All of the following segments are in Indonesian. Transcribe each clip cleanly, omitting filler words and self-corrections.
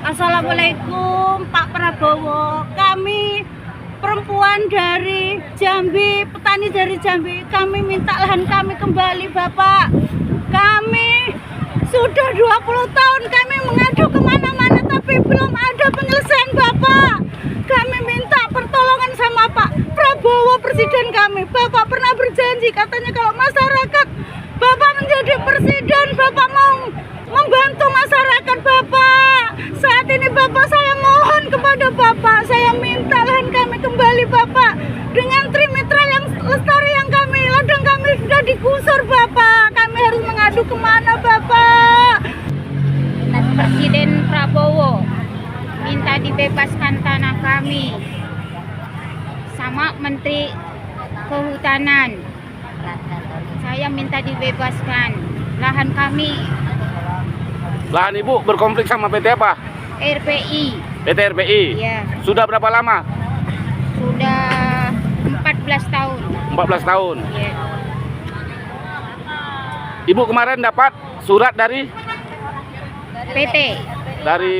Assalamualaikum Pak Prabowo. Kami perempuan dari Jambi, petani dari Jambi, kami minta lahan kami kembali Bapak. Kami sudah 20 tahun kami mengadu kemana-mana tapi belum ada penyelesaian Bapak. Kami minta pertolongan sama Pak Prabowo, presiden kami. Bapak pernah berjanji katanya kalau masyarakat Bapak menjadi presiden, Bapak mau membantu masyarakat Bapak. Saat ini Bapak, saya mohon kepada Bapak, saya minta lahan kami kembali Bapak. Dengan trimitra yang lestari yang kami, ladang kami sudah digusur Bapak. Kami harus mengadu kemana Bapak? Presiden Prabowo minta dibebaskan tanah kami sama Menteri Kehutanan. Saya minta dibebaskan lahan kami. Lahan Ibu berkonflik sama PT apa? RPI. PT RPI? Ya. Sudah berapa lama? Sudah 14 tahun. 14 tahun. Ya. Ibu kemarin dapat surat dari PT.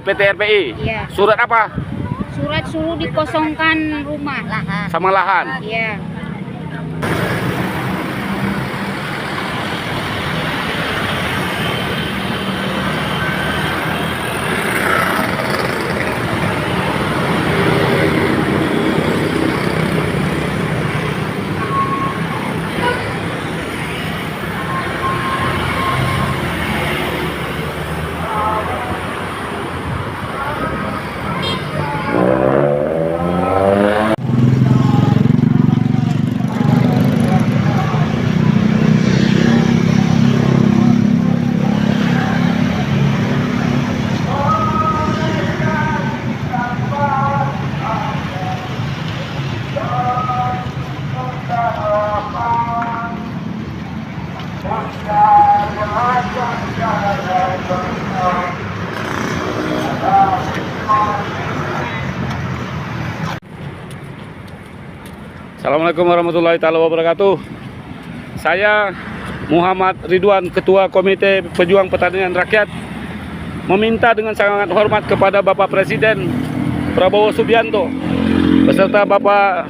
PT RPI? Iya. Surat apa? Surat suruh dikosongkan rumah lahan. Sama lahan? Iya. Assalamualaikum warahmatullahi wabarakatuh. Saya Muhammad Ridwan, Ketua Komite Pejuang Pertanian Rakyat, meminta dengan sangat hormat kepada Bapak Presiden Prabowo Subianto beserta Bapak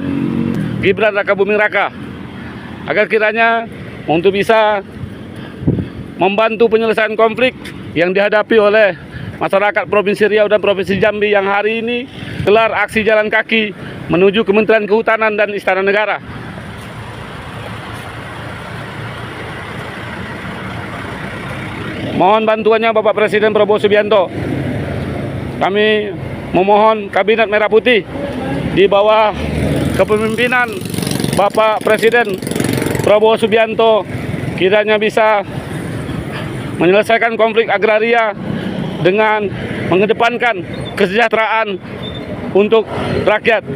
Gibran Rakabuming Raka agar kiranya untuk bisa membantu penyelesaian konflik yang dihadapi oleh masyarakat Provinsi Riau dan Provinsi Jambi yang hari ini gelar aksi jalan kaki menuju Kementerian Kehutanan dan Istana Negara. Mohon bantuannya Bapak Presiden Prabowo Subianto. Kami memohon Kabinet Merah Putih di bawah kepemimpinan Bapak Presiden Prabowo Subianto kiranya bisa menyelesaikan konflik agraria dengan mengedepankan kesejahteraan untuk rakyat.